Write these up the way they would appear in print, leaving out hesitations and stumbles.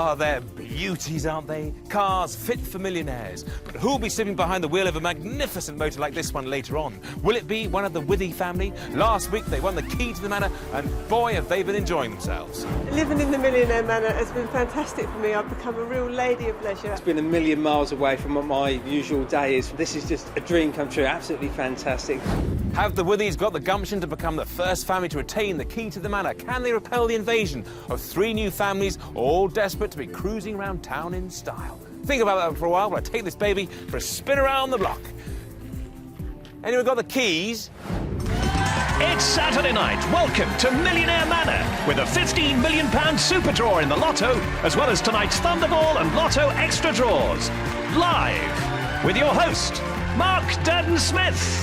Ah, they're beauties, aren't they? Cars fit for millionaires. But who'll be sitting behind the wheel of a magnificent motor like this one later on? Will it be one of the Withy family? Last week they won the key to the manor, and boy, have they been enjoying themselves. Living in the Millionaire Manor has been fantastic for me. I've become a real lady of leisure. It's been a million miles away from what my usual day is. This is just a dream come true, absolutely fantastic. Have the Withys got the gumption to become the first family to retain the key to the manor? Can they repel the invasion of 3 new families, all desperate to be cruising around town in style? Think about that for a while while I take this baby for a spin around the block. Anyone got the keys? It's Saturday night. Welcome to Millionaire Manor with a £15 million super draw in the Lotto, as well as tonight's Thunderball and Lotto extra draws. Live with your host, Mark Durden-Smith.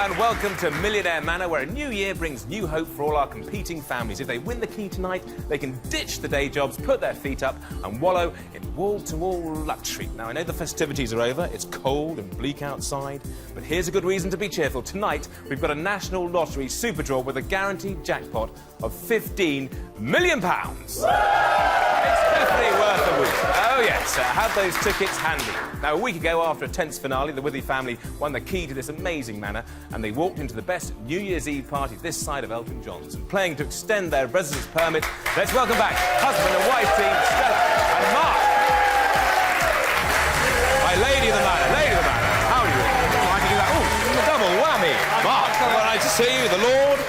And welcome to Millionaire Manor, where a new year brings new hope for all our competing families. If they win the key tonight, they can ditch the day jobs, put their feet up and wallow in wall-to-wall luxury. Now, I know the festivities are over, it's cold and bleak outside, but here's a good reason to be cheerful. Tonight, we've got a National Lottery super draw with a guaranteed jackpot of £15 million. It's definitely worth a week. Oh yes, have those tickets handy. Now, a week ago, after a tense finale, the Withy family won the key to this amazing manor, and they walked into the best New Year's Eve party this side of Elton John's. And playing to extend their residence permit, let's welcome back husband and wife team, Stella and Mark. My lady of the manor, how are you? I can do that. Oh, double whammy. Mark, well, nice to see you, the Lord.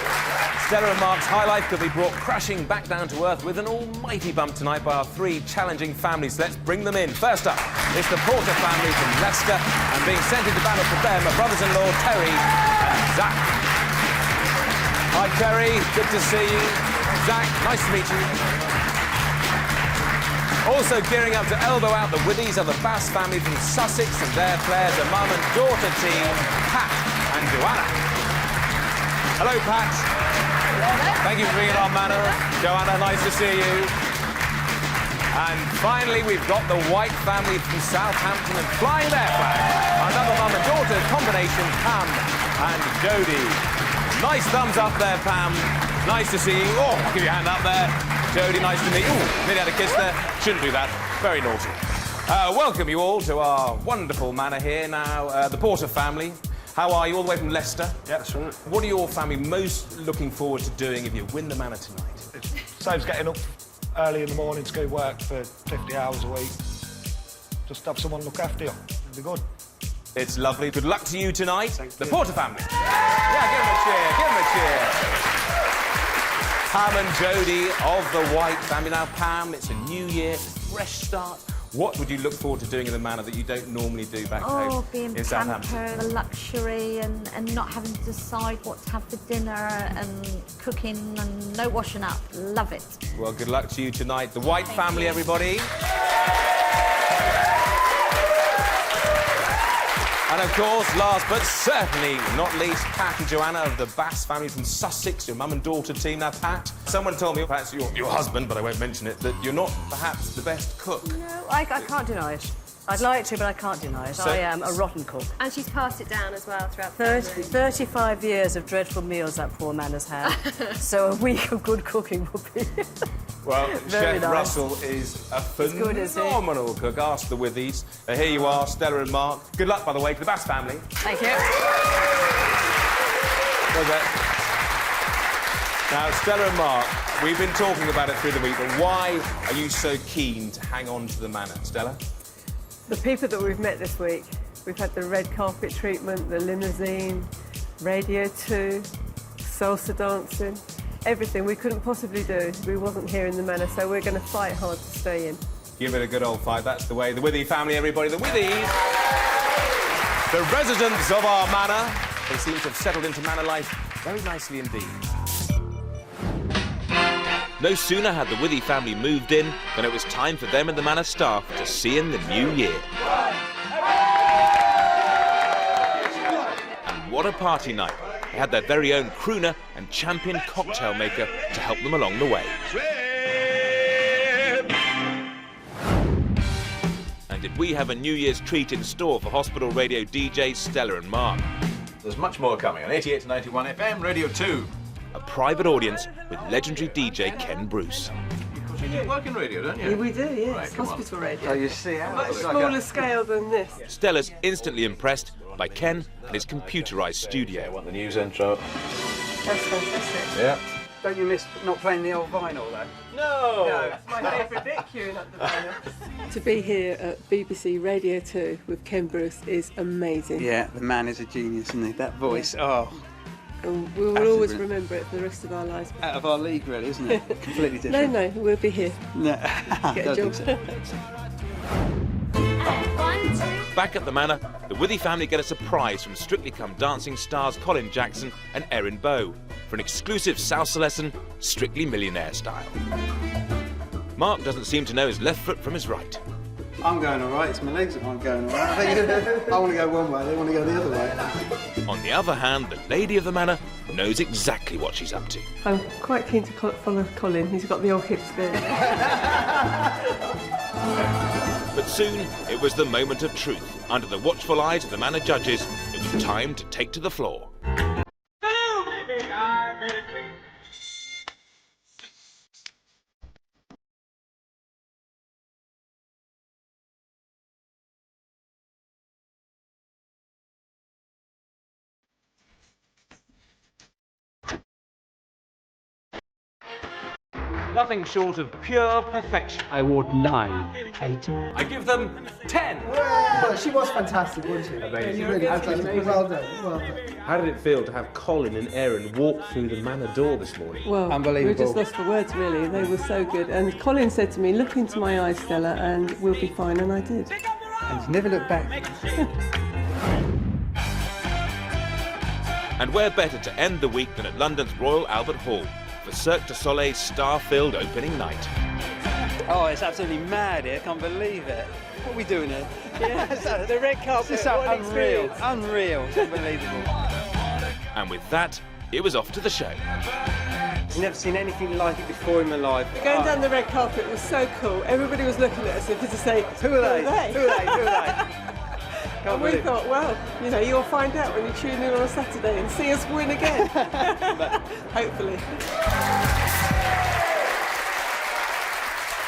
Stella and Mark's high life could be brought crashing back down to earth with an almighty bump tonight by our 3 challenging families. Let's bring them in. First up, it's the Porter family from Leicester, and being sent into battle for them are brothers-in-law Terry and Zach. Hi, Terry. Good to see you. Zach, nice to meet you. Also gearing up to elbow out the Withys are the Bass family from Sussex, and their players are mum and daughter team, Pat and Joanna. Hello, Pat. Thank you for being at our manor. Joanna, nice to see you. And finally, we've got the White family from Southampton and flying their flag. Another mum and daughter combination, Pam and Jodie. Nice thumbs up there, Pam. Nice to see you. Oh, I'll give you a hand up there. Jodie, nice to meet you. Ooh, nearly had a kiss there. Shouldn't do that. Very naughty. Welcome you all to our wonderful manor here. Now, the Porter family. How are you, all the way from Leicester? Yeah, that's right. What are your family most looking forward to doing if you win the manor tonight? It saves getting up early in the morning to go work for 50 hours a week. Just have someone look after you. It'll be good. It's lovely. Good luck to you tonight. Thank the you. Porter family. Yeah, give them a cheer. Give them a cheer. Pam and Jodie of the White family. Now, Pam, it's a new year, fresh start. What would you look forward to doing in the manor that you don't normally do back home being in Southampton? pampered, the luxury and not having to decide what to have for dinner and cooking and no washing up. Love it. Well, good luck to you tonight. The White family, everybody. And of course, last but certainly not least, Pat and Joanna of the Bass family from Sussex, your mum and daughter team. Now, Pat, someone told me, perhaps your husband, but I won't mention it, that you're not perhaps the best cook. No, I can't deny it. I'd like to, but I can't deny it. I am a rotten cook. And she's passed it down as well throughout the family. 35 years of dreadful meals that poor man has had. So a week of good cooking would be... Well, Very Chef nice. Russell is a good, is he? phenomenal cook. Ask the Withys. Here you are, Stella and Mark. Good luck, by the way, to the Bass family. Thank you. Now, Stella and Mark, we've been talking about it through the week, but why are you so keen to hang on to the manor? Stella? The people that we've met this week, we've had the red carpet treatment, the limousine, Radio 2, salsa dancing, everything we couldn't possibly do if we wasn't here in the manor, so we're going to fight hard to stay in. Give it a good old fight, that's the way. The Withy family, everybody, the Withys. The residents of our manor. They seem to have settled into manor life very nicely indeed. No sooner had the Withy family moved in than it was time for them and the manor staff to see in the new year. And what a party night. They had their very own crooner and champion cocktail maker to help them along the way. And did we have a New Year's treat in store for hospital radio DJs Stella and Mark. There's much more coming on 88 to 91 FM, Radio 2. A private audience with legendary DJ Ken Bruce. You do work in radio, don't you? We do, yes. Right, come on. Hospital radio. Oh, you see how Much it's smaller scale than this. Stella's instantly impressed by Ken and his computerised I studio. want the news intro. That's fantastic. Yeah. Don't you miss not playing the old vinyl, though? No! It's my favourite bit, queuing up the banner. To be here at BBC Radio 2 with Ken Bruce is amazing. Yeah, the man is a genius, isn't he? That voice, oh, And we will Absolutely always brilliant. remember it for the rest of our lives. out of our league, really, isn't it? Completely No, different. no, we'll be here. No, Get a don't job. think so. Back at the Manor, the Withy family get a surprise from Strictly Come Dancing stars Colin Jackson and Erin Bow for an exclusive salsa lesson, Strictly Millionaire style. Mark doesn't seem to know his left foot from his right. I'm going all right. It's my legs that aren't going all right. I want to go one way, they want to go the other way. On the other hand, the lady of the Manor knows exactly what she's up to. I'm quite keen to follow Colin. He's got the old hips there. But soon, it was the moment of truth. Under the watchful eyes of the Manor judges, it was time to take to the floor. Nothing short of pure perfection. I award 9, 8. I give them 10. Well, she was fantastic, wasn't she? Amazing. Really fantastic. Well done, well done. How did it feel to have Colin and Erin walk through the manor door this morning? Well, Unbelievable. we're just lost for words, really. They were so good. And Colin said to me, look into my eyes, Stella, and we'll be fine. And I did. And never look back. And where better to end the week than at London's Royal Albert Hall for Cirque du Soleil's star-filled opening night. Oh, it's absolutely mad here. I can't believe it. What are we doing here? Yeah, the red carpet. It's what an unreal. experience. Unreal. It's unbelievable. And with that, it was off to the show. I've never seen anything like it before in my life. Going down the red carpet was so cool. Everybody was looking at us as if to say, Who are they? Who are they? Who are they? Can't And we believe it. thought, well, you know, you'll find out when you tune in on a Saturday and see us win again. Hopefully.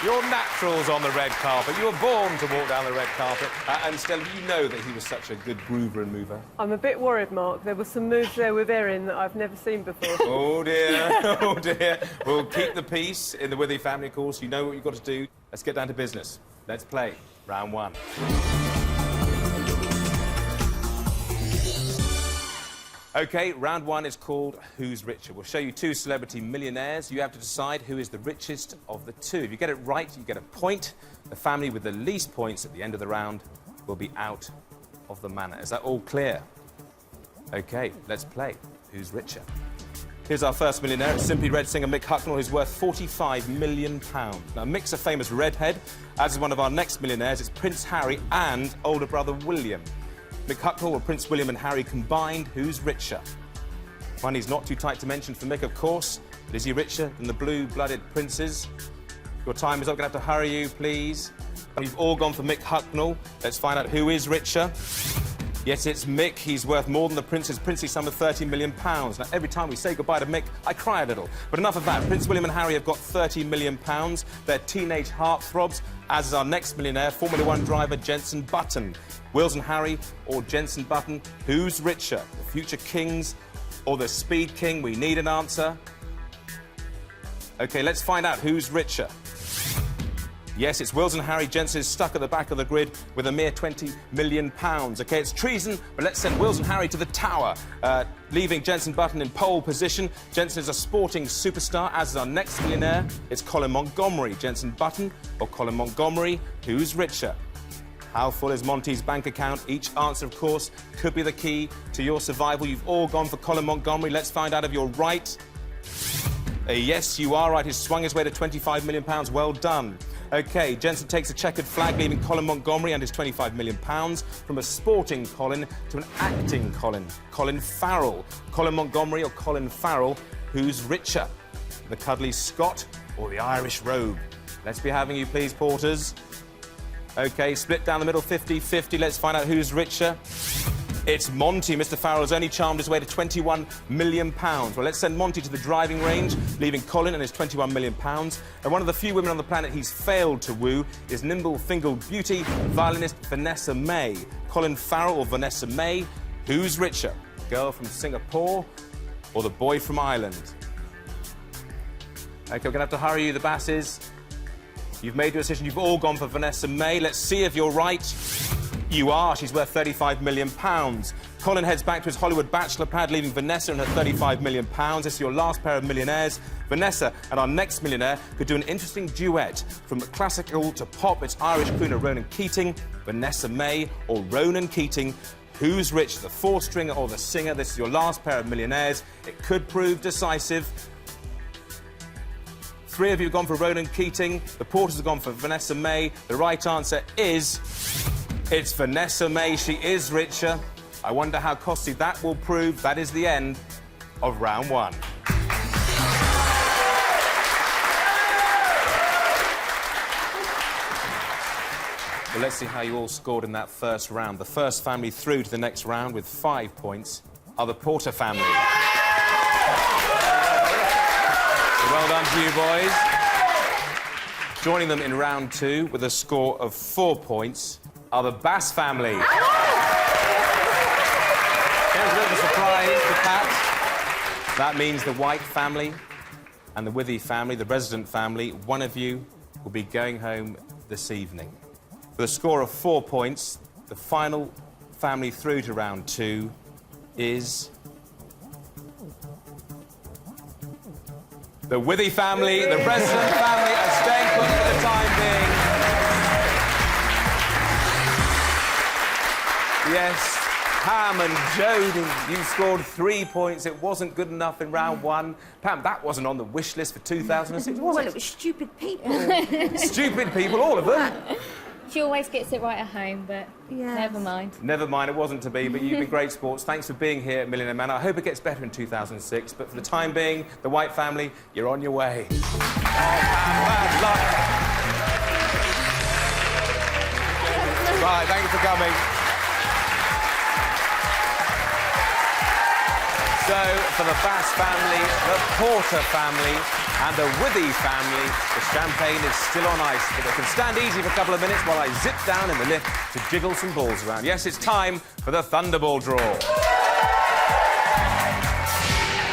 You're naturals on the red carpet. You were born to walk down the red carpet. And Stella, you know that he was such a good groover and mover. I'm a bit worried, Mark. There were some moves there with Erin that I've never seen before. Oh dear, oh dear. We'll keep the peace in the Withy family, of course. You know what you've got to do. Let's get down to business. Let's play round one. OK, round one is called Who's Richer? We'll show you two celebrity millionaires. You have to decide who is the richest of the two. If you get it right, you get a point. The family with the least points at the end of the round will be out of the manor. Is that all clear? OK, let's play Who's Richer? Here's our first millionaire. It's Simply Red singer Mick Hucknall, who's worth £45 million. Now, Mick's a famous redhead. As is one of our next millionaires, it's Prince Harry and older brother William. Mick Hucknall or Prince William and Harry combined, who's richer? Money's not too tight to mention for Mick, of course, but is he richer than the blue-blooded princes? Your time is up. Going to have to hurry you, please. You've all gone for Mick Hucknall. Let's find out who is richer. Yes, it's Mick. He's worth more than the prince's princely sum of £30 million. Now, every time we say goodbye to Mick, I cry a little. But enough of that. Prince William and Harry have got £30 million. They're teenage heartthrobs, as is our next millionaire, Formula One driver Jenson Button. Wills and Harry or Jenson Button, who's richer? The future kings or the speed king? We need an answer. OK, let's find out who's richer. Yes, it's Wills and Harry. Jenson is stuck at the back of the grid with a mere £20 million. OK, it's treason, but let's send Wills and Harry to the tower, leaving Jenson Button in pole position. Jenson is a sporting superstar, as is our next millionaire. It's Colin Montgomery. Jenson Button or Colin Montgomery, who's richer? How full is Monty's bank account? Each answer, of course, could be the key to your survival. You've all gone for Colin Montgomery. Let's find out if you're right. Yes, you are right. He's swung his way to £25 million. Well done. OK, Jenson takes a checkered flag, leaving Colin Montgomery and his £25 million from a sporting Colin to an acting Colin. Colin Farrell. Colin Montgomery or Colin Farrell, who's richer? The cuddly Scot or the Irish robe? Let's be having you, please, porters. OK, split down the middle, 50-50. Let's find out who's richer. It's Monty. Mr. Farrell's only charmed his way to £21 million. Well, let's send Monty to the driving range, leaving Colin and his £21 million. And one of the few women on the planet he's failed to woo is nimble-fingered beauty violinist Vanessa May. Colin Farrell or Vanessa May, who's richer? The girl from Singapore or the boy from Ireland? OK, we're going to have to hurry you, the Basses. You've made your decision. You've all gone for Vanessa May. Let's see if you're right. You are. She's worth £35 million. Colin heads back to his Hollywood bachelor pad, leaving Vanessa and her £35 million. This is your last pair of millionaires. Vanessa and our next millionaire could do an interesting duet. From classical to pop, it's Irish crooner Ronan Keating, Vanessa May or Ronan Keating. Who's rich, the four-stringer or the singer? This is your last pair of millionaires. It could prove decisive. 3 of you have gone for Ronan Keating. The Porters have gone for Vanessa May. The right answer is... it's Vanessa May. She is richer. I wonder how costly that will prove. That is the end of round 1. Well, let's see how you all scored in that first round. The first family through to the next round with 5 points are the Porter family. Well done to you, boys. Joining them in round 2 with a score of 4 points are the Bass family. There's a bit of a surprise to Pat. That means the White family and the Withy family, the resident family, one of you will be going home this evening. With a score of 4 points, the final family through to round 2 is... the Withy family. The resident family are staying put for the time being. Yes, Pam and Jodie, you scored 3 points. It wasn't good enough in round 1. Pam, that wasn't on the wish list for 2006, was it? Well, it was stupid people. Stupid people, all of them. She always gets it right at home, but never mind. Never mind, it wasn't to be, but you've been great sports. Thanks for being here at Millionaire Manor. I hope it gets better in 2006, but for the time being, the White family, you're on your way. Bad luck. Right, thank you for coming. So, for the Bass family, the Porter family, and the Withy family, the champagne is still on ice, but they can stand easy for a couple of minutes while I zip down in the lift to jiggle some balls around. Yes, it's time for the Thunderball draw.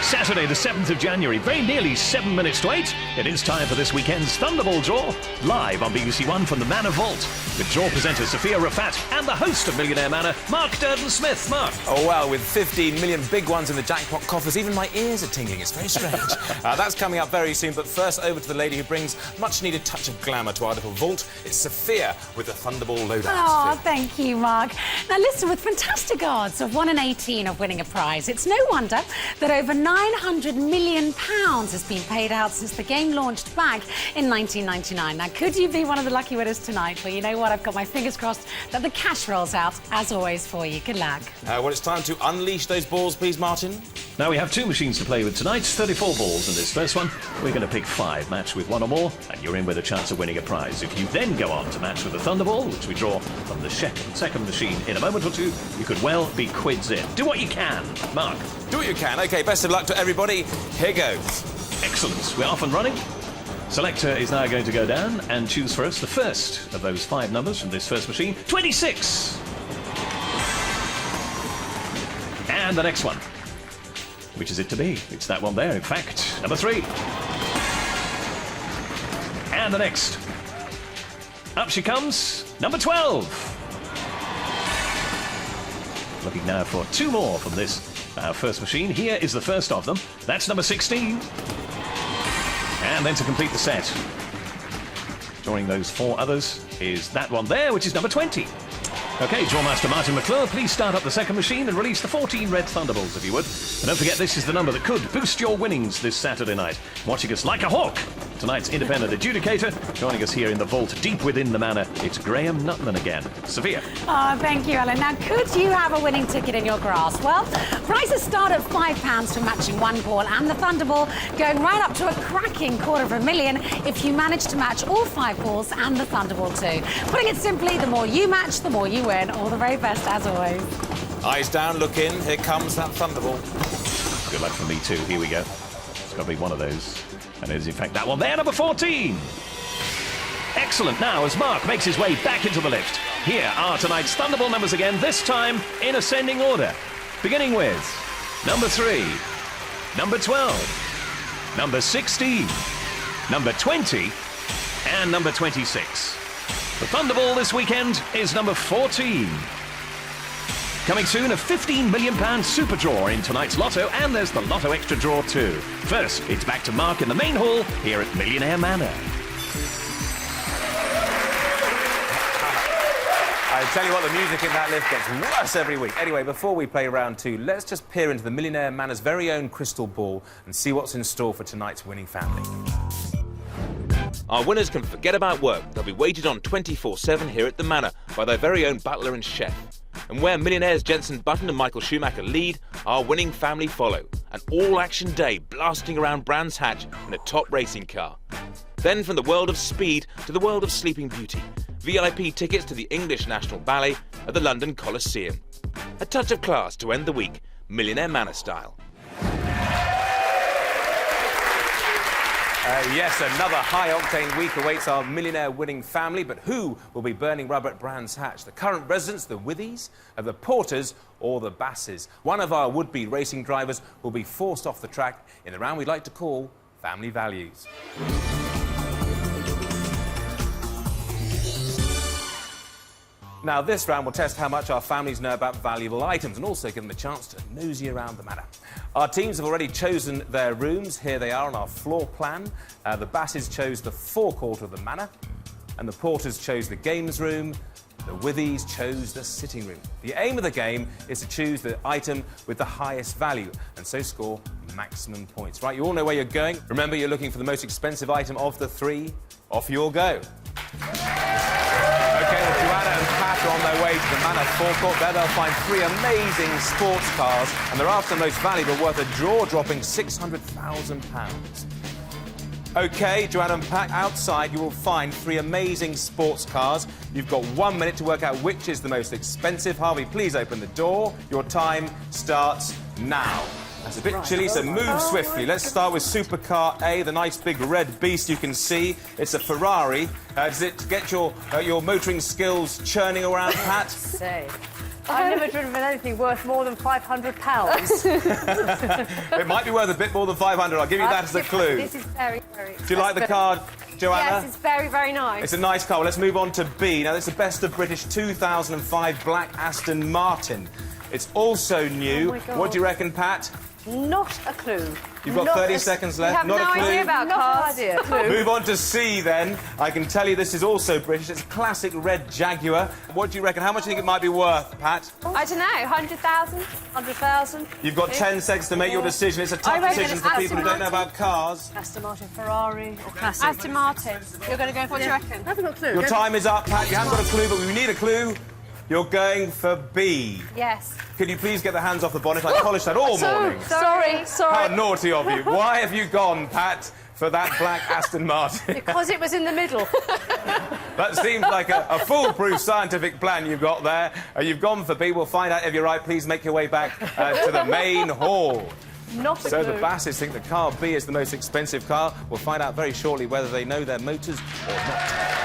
Saturday, the 7th of January, very nearly 7 minutes to 8. It is time for this weekend's Thunderball draw, live on BBC One from the Manor Vault, with draw presenter Sophia Rafat and the host of Millionaire Manor, Mark Durden-Smith. Mark. Oh, well, with 15 million big ones in the jackpot coffers, even my ears are tingling. It's very strange. That's coming up very soon, but first over to the lady who brings much-needed touch of glamour to our little vault. It's Sophia with the Thunderball lowdown. Oh, thank you, Mark. Now, listen, with fantastic odds of 1 in 18 of winning a prize, it's no wonder that over £900 million has been paid out since the game launched back in 1999. Now, could you be one of the lucky winners tonight? Well, you know what? I've got my fingers crossed that the cash rolls out, as always, for you. Good luck. Well, it's time to unleash those balls, please, Martin. Now, we have 2 machines to play with tonight, 34 balls in this first one. We're going to pick 5, match with 1 or more, and you're in with a chance of winning a prize. If you then go on to match with the Thunderball, which we draw from the second machine in a moment or two, you could well be quids in. Do what you can. Mark. Do what you can. OK, best of luck to everybody. Here goes. Excellent. We're off and running. Selector is now going to go down and choose for us the first of those 5 numbers from this first machine. 26. And the next one. Which is it to be? It's that one there, in fact. Number 3. And the next. Up she comes. Number 12. Looking now for 2 more from this, our first machine. Here is the first of them. That's number 16. And then to complete the set, drawing those 4 others, is that one there, which is number 20. OK, Drawmaster Martin McClure, please start up the second machine and release the 14 red Thunderballs, if you would. And don't forget, this is the number that could boost your winnings this Saturday night. Watching us like a hawk, Tonight's independent adjudicator, joining us here in the vault deep within the manor, it's Graham Nutman again. Sophia. Oh, thank you, Alan. Now, could you have a winning ticket in your grasp? Well, prizes start at £5 for matching one ball and the Thunderball, going right up to a cracking £250,000 if you manage to match all 5 balls and the Thunderball too. Putting it simply, the more you match, the more you win. All the very best, as always. Eyes down, look in. Here comes that Thunderball. Good luck from me too. Here we go. It's got to be one of those. And it is, in fact, that one there, number 14. Excellent. Now, as Mark makes his way back into the lift, here are tonight's Thunderball numbers again, this time in ascending order. Beginning with number 3, number 12, number 16, number 20, and number 26. The Thunderball this weekend is number 14. Coming soon, a £15 million super draw in tonight's Lotto, and there's the Lotto Extra Draw too. First, it's back to Mark in the main hall here at Millionaire Manor. I tell you what, the music in that lift gets worse every week. Anyway, before we play round 2, let's just peer into the Millionaire Manor's very own crystal ball and see what's in store for tonight's winning family. Our winners can forget about work. They'll be waited on 24/7 here at the Manor by their very own butler and chef. And where millionaires Jensen Button and Michael Schumacher lead, our winning family follow. An all-action day blasting around Brands Hatch in a top racing car. Then from the world of speed to the world of Sleeping Beauty. VIP tickets to the English National Ballet at the London Coliseum. A touch of class to end the week, Millionaire Manor style. Yes, another high-octane week awaits our millionaire-winning family, but who will be burning rubber at Brands Hatch? The current residents, the Withies, the Porters, or the Basses? One of our would-be racing drivers will be forced off the track in the round we'd like to call Family Values. Now, this round will test how much our families know about valuable items and also give them a chance to nosy around the manor. Our teams have already chosen their rooms. Here they are on our floor plan. The Basses chose the forecourt of the manor, and the Porters chose the games room. The Withies chose the sitting room. The aim of the game is to choose the item with the highest value and so score maximum points. Right, you all know where you're going. Remember, you're looking for the most expensive item of the 3. Off you all go. OK, well, Joanna and Pat are on their way to the Manor forecourt. There they'll find 3 amazing sports cars, and they're after the most valuable, worth a jaw-dropping £600,000. OK, Joanna and Pat, outside you will find 3 amazing sports cars. You've got 1 minute to work out which is the most expensive. Harvey, please open the door. Your time starts now. That's a bit chilly, so move swiftly. Let's start with Supercar A, the nice big red beast you can see. It's a Ferrari. Does it get your motoring skills churning around, Pat? Say, I've never driven anything worth more than £500. It might be worth a bit more than 500. I'll give you that as a clue. This is very, very... Do you like the car, Joanna? Yes, it's very, very nice. It's a nice car. Well, let's move on to B. Now, this is the Best of British 2005 Black Aston Martin. It's also new. Oh my God. What do you reckon, Pat? Not a clue. You've got 30 seconds left. We have Not no a clue. idea about cars. Move on to C, then. I can tell you this is also British. It's a classic red Jaguar. What do you reckon? How much do you think it might be worth, Pat? I don't know, 100,000? 100,000. You've got 10 seconds to make your decision. It's a tough decision for people who don't know about cars. Aston Martin, Ferrari, or classic? Aston Martin. You're going to go for what do you reckon? I haven't got a clue. Your time is up, Pat. You haven't got a clue, but we need a clue. You're going for B. Yes. Could you please get the hands off the bonnet? I polished that all morning. Sorry. How naughty of you. Why have you gone, Pat, for that black Aston Martin? Because it was in the middle. That seems like a foolproof scientific plan you've got there. You've gone for B. We'll find out if you're right. Please make your way back to the main hall. Not a So clue. the Basses think the car B is the most expensive car. We'll find out very shortly whether they know their motors or not.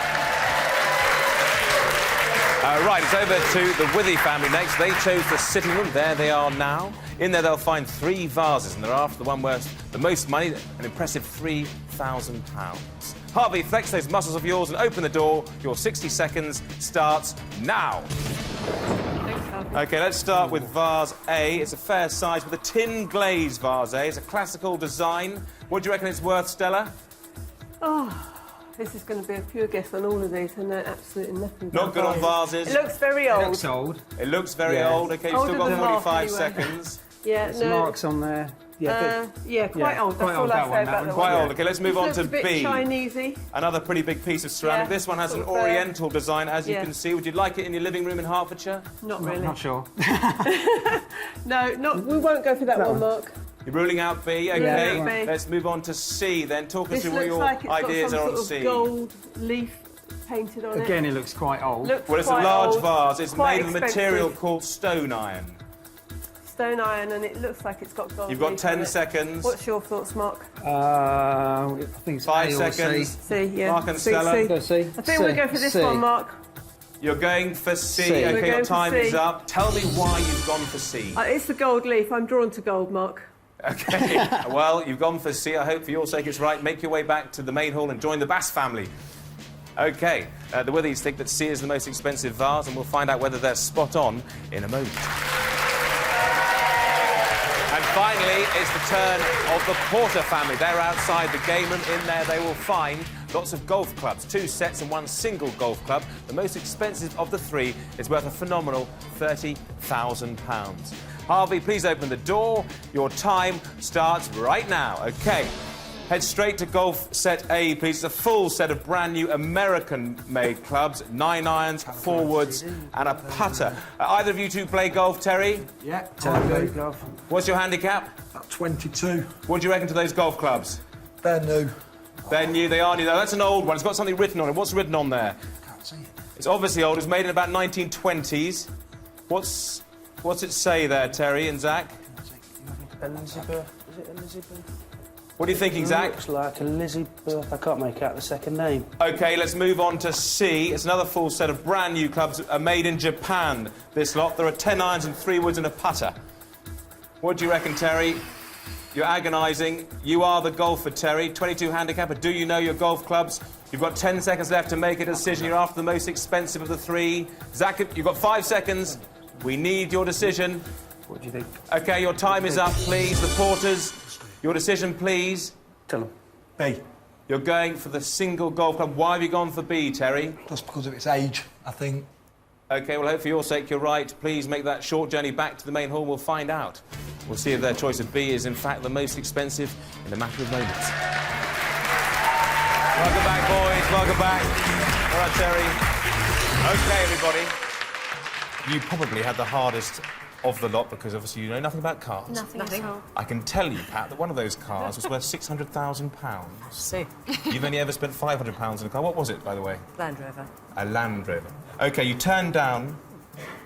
Right, it's over to the Withy family next. They chose the sitting room. There they are now. In there, they'll find 3 vases, and they're after the one worth the most money, an impressive £3,000. Harvey, flex those muscles of yours and open the door. Your 60 seconds starts now. OK, let's start with vase A. It's a fair size with a tin glaze vase A. It's a classical design. What do you reckon it's worth, Stella? Oh, this is going to be a pure guess on all of these. I know absolutely nothing. Not good on vases. It looks very old. It looks old. It looks very Yeah. old. OK, you've still Older got than Mark, 45 anyway. seconds. Yeah, Some marks on there. Yeah, quite old. That's all I say about that Quite one. old. Okay, let's move on to Looks a bit B. Chinesey. Another pretty big piece of ceramic. Yeah, This one has an sort of, oriental design, as you can see. Would you like it in your living room in Hertfordshire? Not really. Not sure. No, we won't go for that one, Mark. You're ruling out B. Okay, Yeah, B. let's move on to C then. Talk us This through what looks your like it's ideas got are some on sort C. of gold leaf painted on Again, it. it looks quite old. Looks Well, it's a quite large old, vase. It's quite made of a expensive. material called stone iron. Stone iron, and it looks like it's got gold. You've got leaf 10 on it. seconds. What's your thoughts, Mark? I think it's 5 A or seconds. C, yeah. Mark and C, Stella. C. Go C. I think we'll go for this one, Mark. You're going for C. C. We're Okay, your going for time C. is up. Tell me why you've gone for C. It's the gold leaf. I'm drawn to gold, Mark. Okay, well, you've gone for C. I hope for your sake it's right. Make your way back to the main hall and join the Bass family. Okay, the Withies think that C is the most expensive vase, and we'll find out whether they're spot on in a moment. And finally, it's the turn of the Porter family. They're outside the game room. In there, they will find lots of golf clubs, 2 sets and 1 single golf club. The most expensive of the 3 is worth a phenomenal £30,000. Harvey, please open the door. Your time starts right now. Okay. Head straight to golf set A, please. It's a full set of brand new American-made clubs, 9 irons, 4 woods, and a putter. Either of you two play golf, Terry? Yeah, Terry, golf. What's your handicap? About 22. What do you reckon to those golf clubs? They're new. They're new, they are new. Though. That's an old one. It's got something written on it. What's written on there? Can't see it. It's obviously old. It was made in about 1920s. What's it say there, Terry and Zach? Elizabeth. Is it Elizabeth? What are you thinking, Zach? Looks like Elizabeth. I can't make out the second name. OK, let's move on to C. It's another full set of brand new clubs made in Japan, this lot. There are 10 irons and 3 woods and a putter. What do you reckon, Terry? You're agonising. You are the golfer, Terry. 22 handicapper. Do you know your golf clubs? You've got 10 seconds left to make a decision. You're after the most expensive of the 3. Zach, you've got 5 seconds. We need your decision. What do you think? OK, your time is up, please. The Porters, your decision, please. Tell them. B. You're going for the single golf club. Why have you gone for B, Terry? Just because of its age, I think. OK, well, I hope for your sake you're right. Please make that short journey back to the main hall. We'll find out. We'll see if their choice of B is, in fact, the most expensive in a matter of moments. Welcome back, boys. Welcome back. All right, Terry. OK, everybody. You probably had the hardest of the lot because, obviously, you know nothing about cars. Nothing. At all. I can tell you, Pat, that one of those cars was worth £600,000. See. You've only ever spent £500 in a car. What was it, by the way? Land Rover. A Land Rover. OK, you turned down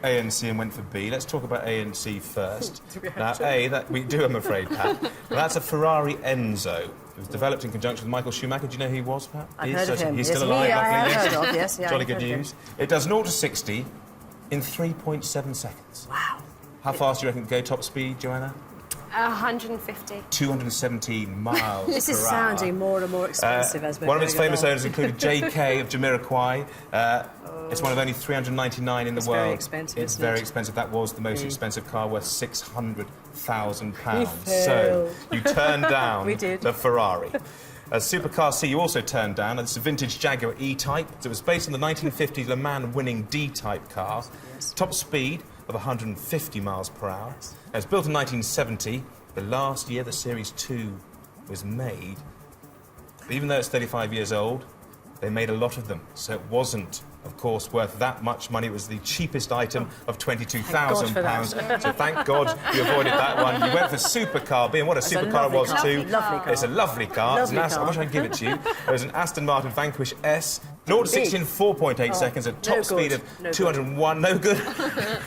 A and C and went for B. Let's talk about A and C first. Now, A, that we do, I'm afraid, Pat. Well, that's a Ferrari Enzo. It was developed in conjunction with Michael Schumacher. Do you know who he was, Pat? I've heard of him. He's Yes, still alive, I luckily. have heard of, yes, yeah, Jolly I've good heard of him. news. It does 0 to 60 in 3.7 seconds. Wow. How fast do you reckon it go top speed, Joanna? 150. 217 miles This is per hour. sounding more and more expensive as we're One of its going famous along. owners included J.K. of Jamiroquai. It's one of only 399 in the It's world. very expensive, It's isn't very it? expensive. That was the most expensive car, worth £600,000. So failed. you turned down We did. the Ferrari. Supercar C you also turned down. It's a vintage Jaguar E-Type. It was based on the 1950 Le Mans winning D-Type car. Yes. Top speed of 150 miles per hour. It was built in 1970. The last year the Series 2 was made. But even though it's 35 years old, they made a lot of them. So it wasn't, of course, worth that much money. It was the cheapest item of £22,000. So thank God you avoided that one. You went for Supercar B, and what a supercar it was too. Lovely car. It's a lovely car. Lovely I wish I could give it to you. It was an Aston Martin Vanquish S. 0 to 60 in 4.8 seconds at top speed of 201. No good.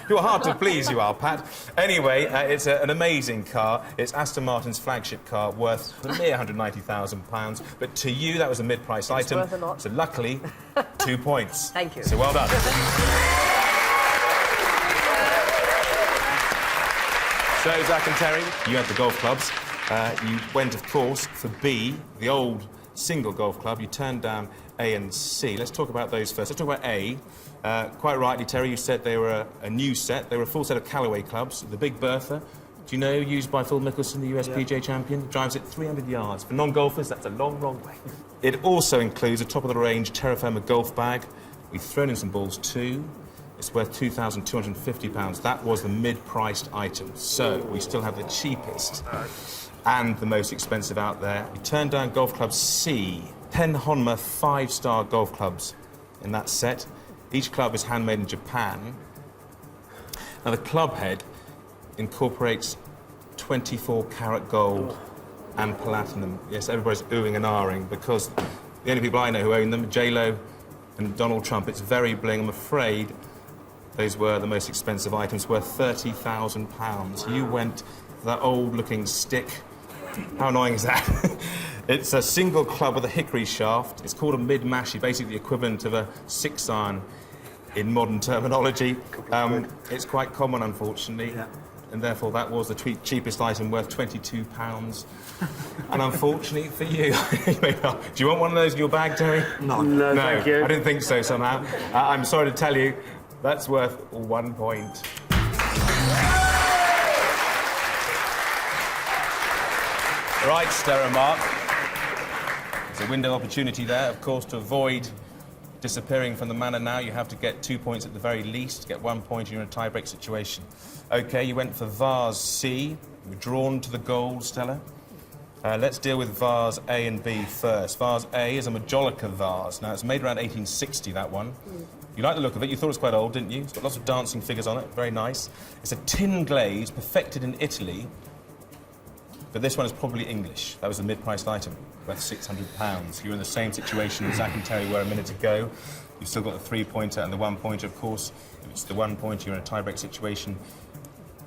You're hard to please, you are, Pat. Anyway, it's an amazing car. It's Aston Martin's flagship car, worth a mere £190,000. But to you, that was a mid-price item. Worth a lot. So luckily, 2 points. Thank you. So well done. So, Zach and Terry, you had the golf clubs. You went, of course, for B, the old single golf club. You turned down A and C. Let's talk about those first. Let's talk about A. Quite rightly, Terry, you said they were a new set. They were a full set of Callaway clubs. The Big Bertha, do you know, used by Phil Mickelson, the US PGA champion, drives it 300 yards. For non-golfers, that's a long, long way. It also includes a top-of-the-range terra firma golf bag. We've thrown in some balls too. It's worth £2,250. That was the mid-priced item. So we still have the cheapest and the most expensive out there. We turned down Golf Club C. 10 Honma 5-star golf clubs in that set. Each club is handmade in Japan. Now the club head incorporates 24-carat gold and platinum. Yes, everybody's oohing and ahhing because the only people I know who own them are J-Lo and Donald Trump. It's very bling. I'm afraid those were the most expensive items, worth £30,000. You went for that old-looking stick. How annoying is that? It's a single club with a hickory shaft. It's called a mid-mashie, basically the equivalent of a 6-iron in modern terminology. It's quite common, unfortunately, and therefore that was the cheapest item, worth £22. And unfortunately for you, do you want one of those in your bag, Terry? No, thank you. I didn't think so somehow. I'm sorry to tell you, that's worth 1 point. Right, Stella and Mark. There's a window opportunity there, of course, to avoid disappearing from the manor now. You have to get 2 points at the very least. To get 1 point, you're in a tie-break situation. OK, you went for vase C. You're drawn to the gold, Stella. Let's deal with vase A and B first. Vase A is a Majolica vase. Now, it's made around 1860, that one. You like the look of it. You thought it was quite old, didn't you? It's got lots of dancing figures on it. Very nice. It's a tin glaze, perfected in Italy. But this one is probably English. That was the mid-priced item, worth £600. You're in the same situation as Zach and Terry were a minute ago. You've still got the 3-pointer and the 1-pointer, of course. If it's the 1-pointer, you're in a tie-break situation.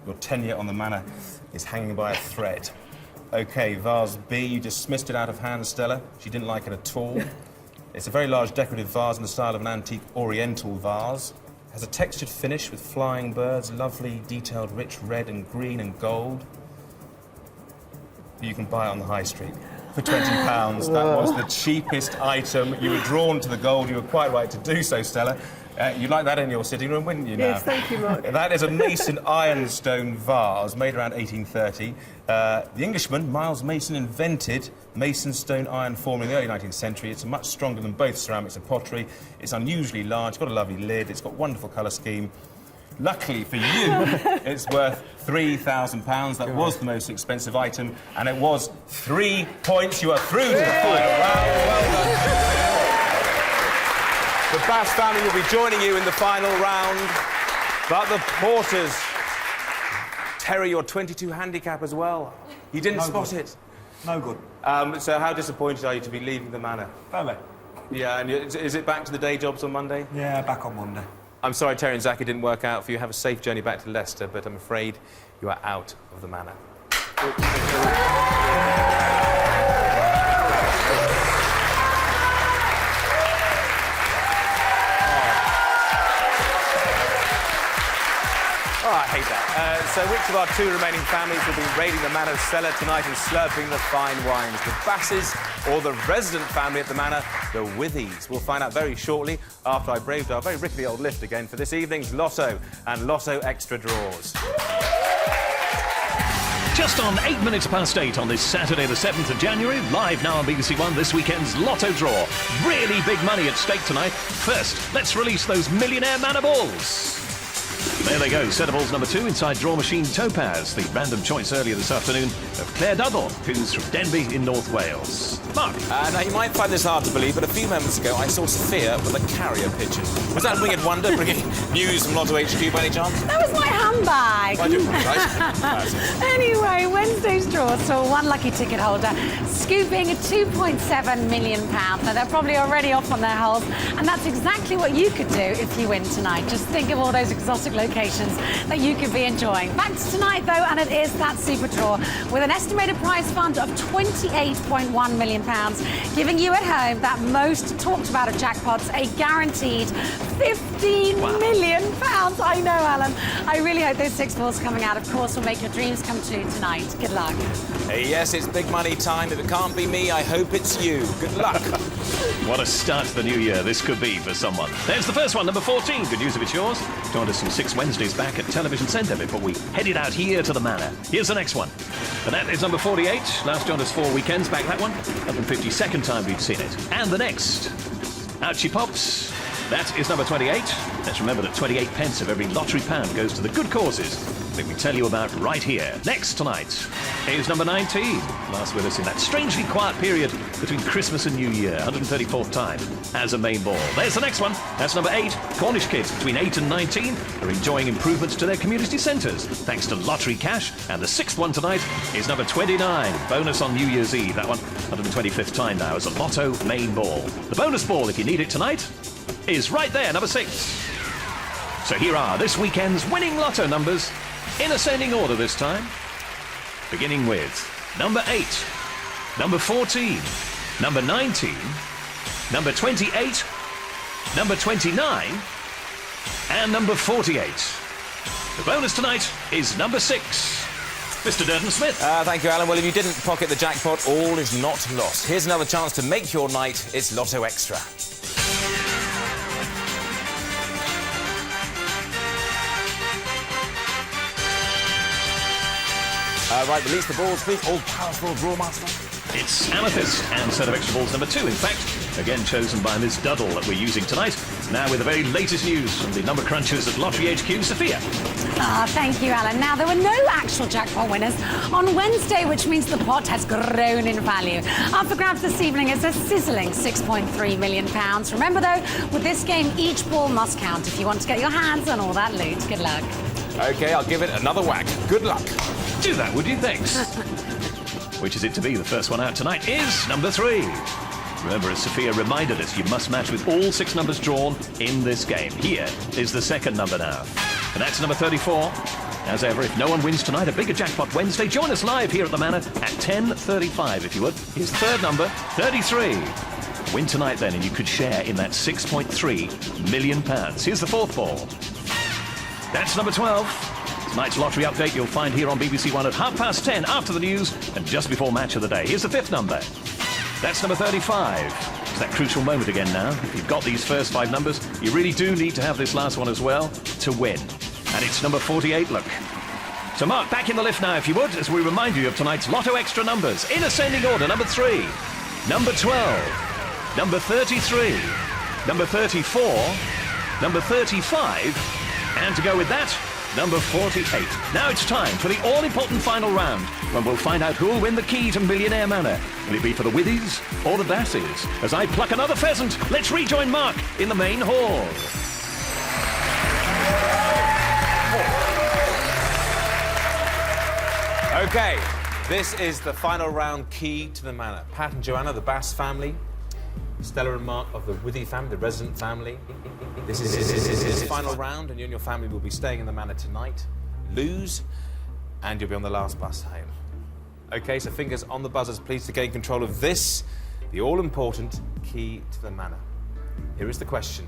Your tenure on the manor is hanging by a thread. OK, vase B, you dismissed it out of hand, Stella. She didn't like it at all. It's a very large decorative vase in the style of an antique oriental vase. It has a textured finish with flying birds, lovely, detailed, rich red and green and gold. You can buy it on the high street for £20. That was the cheapest item. You were drawn to the gold. You were quite right to do so, Stella. You'd like that in your sitting room, wouldn't you, now? Yes, thank you, Mark. That is a Mason ironstone vase made around 1830. The Englishman, Miles Mason, invented Mason stone iron form in the early 19th century. It's much stronger than both ceramics and pottery. It's unusually large, it's got a lovely lid, it's got a wonderful colour scheme. Luckily for you, it's worth £3,000. That was the most expensive item, and it was 3 points. You are through to the final round. Well done. The Bass family will be joining you in the final round, but the Porters. Terry, your 22 handicap as well. You didn't spot it. No good. So how disappointed are you to be leaving the manor? Fairly. Yeah, and is it back to the day jobs on Monday? Yeah, back on Monday. I'm sorry, Terry and Zach, it didn't work out for you. Have a safe journey back to Leicester, but I'm afraid you are out of the manor. Oh, I hate that. So which of our 2 remaining families will be raiding the manor's cellar tonight and slurping the fine wines? The Basses or the resident family at the manor, the Withies? We'll find out very shortly after I braved our very rickety old lift again for this evening's Lotto and Lotto Extra Draws. Just on 8 minutes past 8 on this Saturday the 7th of January, live now on BBC One, this weekend's Lotto Draw. Really big money at stake tonight. First, let's release those Millionaire Manor balls. There they go, set of balls number 2 inside draw machine Topaz, the random choice earlier this afternoon of Claire Dudley, who's from Denbigh in North Wales. Mark. Now, you might find this hard to believe, but a few moments ago I saw Sophia with a carrier pigeon. Was that Winged Wonder bringing news from Lotto HQ by any chance? That was my handbag. I do, right? Anyway, Wednesday's draw saw one lucky ticket holder scooping £2.7 million. Now, they're probably already off on their holes, and that's exactly what you could do if you win tonight. Just think of all those exotic locations that you could be enjoying. Back to tonight, though, and it is that super draw with an estimated prize fund of £28.1 million, giving you at home that most talked about of jackpots, a guaranteed £15 million. I know, Alan. I really hope those 6 balls coming out, of course, will make your dreams come true tonight. Good luck. Yes, it's big money time. If it can't be me, I hope it's you. Good luck. What a start to the new year this could be for someone. There's the first one, number 14. Good news if it's yours. Joined us from 6 Wednesdays back at Television Centre before we headed out here to the manor. Here's the next one. And that is number 48. Last joined us 4 weekends back, that one. 152nd time we'd seen it. And the next. Out she pops. That is number 28. Let's remember that 28 pence of every lottery pound goes to the good causes that we tell you about right here. Next tonight is number 19. Last with us in that strangely quiet period between Christmas and New Year, 134th time as a main ball. There's the next one. That's number 8. Cornish kids between 8 and 19 are enjoying improvements to their community centres thanks to lottery cash. And the 6th one tonight is number 29. Bonus on New Year's Eve. That one, 125th time now as a Lotto main ball. The bonus ball, if you need it tonight, is right there, number 6. So here are this weekend's winning Lotto numbers in ascending order this time. Beginning with number 8, number 14, number 19, number 28, number 29, and number 48. The bonus tonight is number 6. Mr. Durden-Smith. Thank you, Alan. Well, if you didn't pocket the jackpot, all is not lost. Here's another chance to make your night. It's Lotto Extra. Right, release the balls, please. All-powerful draw master. It's Amethyst and set of extra balls number 2, in fact. Again chosen by Ms. Duddle that we're using tonight. Now with the very latest news from the number crunchers at Lottery HQ, Sophia. Thank you, Alan. Now, there were no actual jackpot winners on Wednesday, which means the pot has grown in value. Up for grabs this evening is a sizzling £6.3 million. Remember, though, with this game, each ball must count if you want to get your hands on all that loot. Good luck. OK, I'll give it another whack. Good luck. Do that, would you? Thanks. Which is it to be? The first one out tonight is number 3. Remember, as Sophia reminded us, you must match with all 6 numbers drawn in this game. Here is the second number now. And that's number 34. As ever, if no one wins tonight, a bigger jackpot Wednesday. Join us live here at the Manor at 10:35, if you would. Here's third number, 33. Win tonight, then, and you could share in that £6.3 million. Here's the fourth ball. That's number 12. Tonight's lottery update you'll find here on BBC One at 10:30 after the news and just before match of the day. Here's the fifth number. That's number 35. It's that crucial moment again now. If you've got these first 5 numbers, you really do need to have this last one as well to win. And it's number 48, look. So Mark, back in the lift now, if you would, as we remind you of tonight's Lotto Extra numbers. In ascending order, number 3, number 12, number 33, number 34, number 35, and to go with that, number 48. Now it's time for the all-important final round, when we'll find out who'll win the key to Millionaire Manor. Will it be for the Withies or the Basses? As I pluck another pheasant, let's rejoin Mark in the main hall. OK, this is the final round key to the Manor. Pat and Joanna, the Bass family. Stella and Mark of the Withy family, the resident family. This is the final round, and you and your family will be staying in the Manor tonight. Lose, and you'll be on the last bus home. OK, so fingers on the buzzers, please, to gain control of this, the all-important key to the Manor. Here is the question.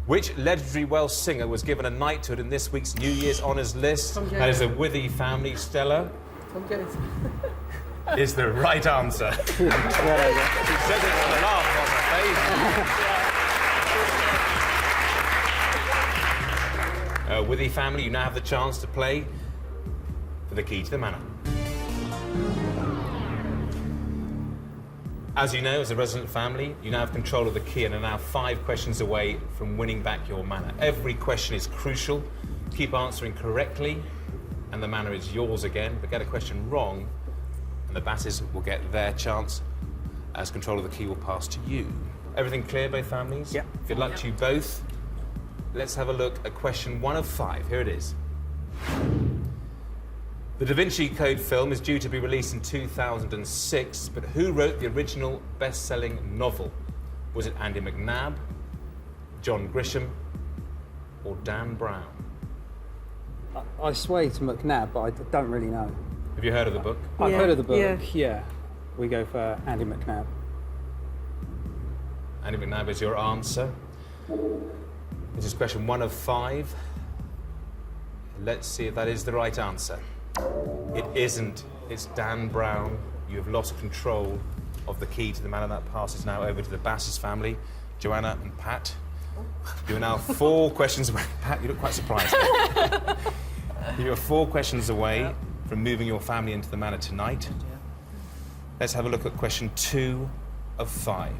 Which legendary Welsh singer was given a knighthood in this week's New Year's Honours list? That is the Withy family. Stella? Is the right answer. She says it with a laugh on her face. Withy family, you now have the chance to play for the key to the Manor. As you know, as a resident family, you now have control of the key and are now 5 questions away from winning back your Manor. Every question is crucial. Keep answering correctly, and the Manor is yours again. But get a question wrong, and the Basses will get their chance, as control of the key will pass to you. Everything clear, both families? Yeah. Good luck to you both. Let's have a look at question 1 of 5. Here it is. The Da Vinci Code film is due to be released in 2006, but who wrote the original best-selling novel? Was it Andy McNab, John Grisham, or Dan Brown? I sway to McNab, but I don't really know. Have you heard of the book? I've heard of the book, yeah. We go for Andy McNab. Andy McNab is your answer. This is question 1 of 5. Let's see if that is the right answer. It isn't. It's Dan Brown. You have lost control of the key to the Manor. That passes now over to the Basses family. Joanna and Pat. You are now 4 questions away. Pat, you look quite surprised. You are 4 questions away from moving your family into the Manor tonight. Let's have a look at question 2 of 5.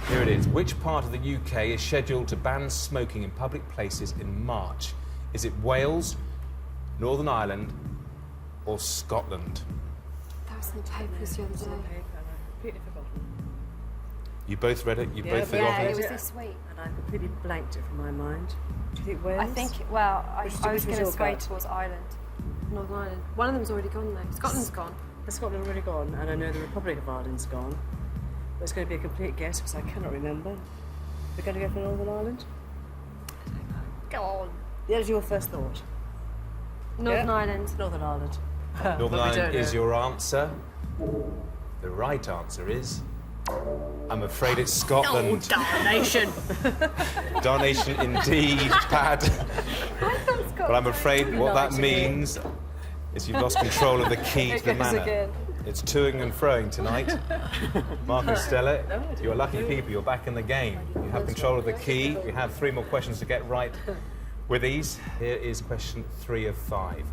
Here it is. Which part of the UK is scheduled to ban smoking in public places in March? Is it Wales, Northern Ireland, or Scotland? That was in the papers the other day. Completely forgotten. You both read it? You both forgot Yeah, it? it was this week. And I completely blanked it from my mind. Do you think Wales? I think, well, I Which was was going to your sway gut? towards Ireland. Northern Ireland. One of them's already gone, though. Scotland's gone. Has Scotland already gone? And I know the Republic of Ireland's gone. But it's going to be a complete guess because I cannot remember. We're going to go for Northern Ireland? Go on. That was your first thought. Northern Yeah? Ireland. Northern Ireland. Northern But we Ireland don't is know. your answer. The right answer is... I'm afraid it's Scotland. Oh, darnation. Darnation indeed, Pat. But I'm afraid what that means is you've lost control of the key to the manor. It's toing and froing tonight. Mark and Stella, you're lucky people. You're back in the game. You have control of the key. You have 3 more questions to get right with these. Here is question 3 of 5.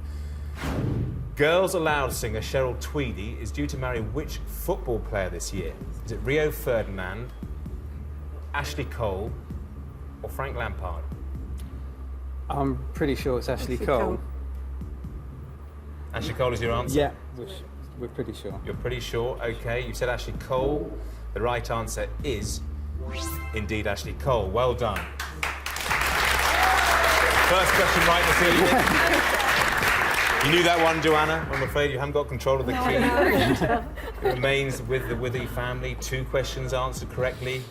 Girls Aloud singer Cheryl Tweedy is due to marry which football player this year? Is it Rio Ferdinand, Ashley Cole, or Frank Lampard? I'm pretty sure it's Ashley Cole. Ashley Cole is your answer? Yeah, we're pretty sure. You're pretty sure? OK, you said Ashley Cole. The right answer is indeed Ashley Cole. Well done. First question right this evening. You knew that one, Joanna. I'm afraid you haven't got control of the key. It remains with the Withy family. 2 questions answered correctly.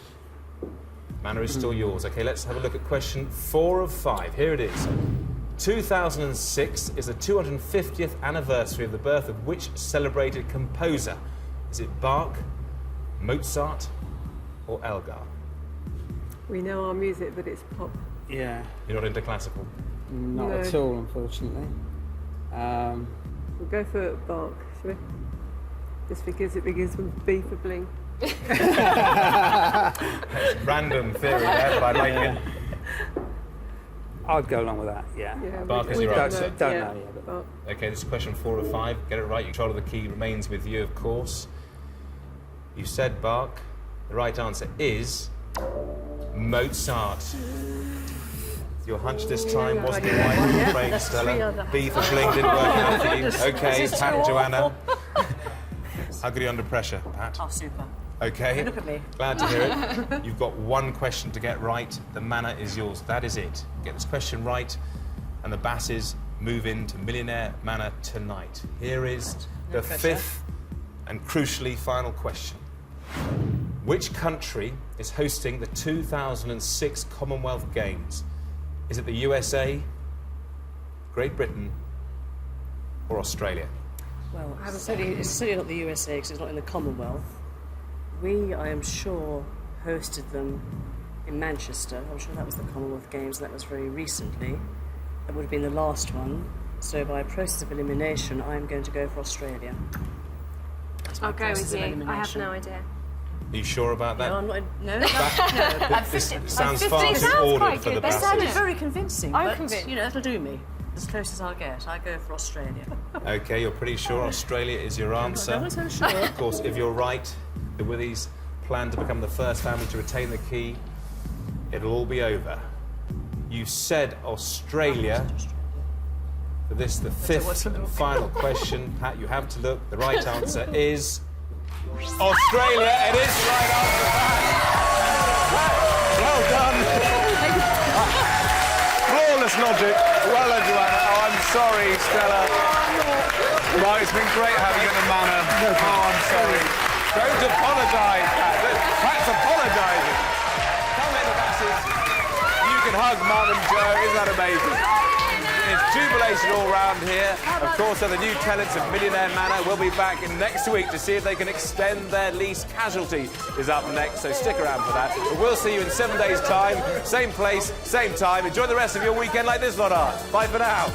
Manor is still yours. OK, let's have a look at question 4 of 5. Here it is. 2006 is the 250th anniversary of the birth of which celebrated composer? Is it Bach, Mozart, or Elgar? We know our music, but it's pop. Yeah. You're not into classical? Not No. at all, unfortunately. We'll go for Bach, shall we? Just because it begins with B for bling. That's random theory there, but I like it. I'd go along with that, yeah. Bach is we your don't answer. know. Don't Yeah, know, yeah, but- Bach. OK, this is question 4 of 5. Get it right. Control of the key remains with you, of course. You said Bach. The right answer is Mozart. Your hunch this time wasn't right, I'm afraid, Stella. B for bling didn't work out for you. OK, Pat and Joanna. How good are you under pressure, Pat? Oh, super. OK. Look at me. Glad to hear it. You've got 1 question to get right. The manor is yours. That is it. Get this question right, and the Basses move into Millionaire Manor tonight. Here is the 5th and crucially final question. Which country is hosting the 2006 Commonwealth Games? Is it the USA, Great Britain, or Australia? Well, it's certainly not the USA because it's not in the Commonwealth. We, I am sure, hosted them in Manchester. I'm sure that was the Commonwealth Games, and that was very recently. That would have been the last one. So by process of elimination, I'm going to go for Australia. I'll go with you. I have no idea. Are you sure about that? No, I'm not. No. This sounds far It too sounds ordered quite for the good. They Basses. sounded very convincing. I'm but, convinced. You know, that'll do me. As close as I'll get. I go for Australia. OK, you're pretty sure Australia is your answer. I wasn't so sure. Of course, if you're right, the Withies plan to become the first family to retain the key. It'll all be over. You said Australia. For this, the 5th and final question. Pat, you have to look. The right answer is Australia. It is the right answer, Pat. Well done. Flawless logic. Well done, Joanna. Oh, I'm sorry, Stella. Right, it's been great having you at the manor. Oh, I'm sorry. Don't apologise, Pat. Pat's apologising. Come in, the Basses. You can hug Mum and Joe. Isn't that amazing? It's jubilation all round here. Of course, the new tenants of Millionaire Manor will be back next week to see if they can extend their lease. Casualty is up next, so stick around for that. But we'll see you in 7 days' time. Same place, same time. Enjoy the rest of your weekend like this lot are. Bye for now.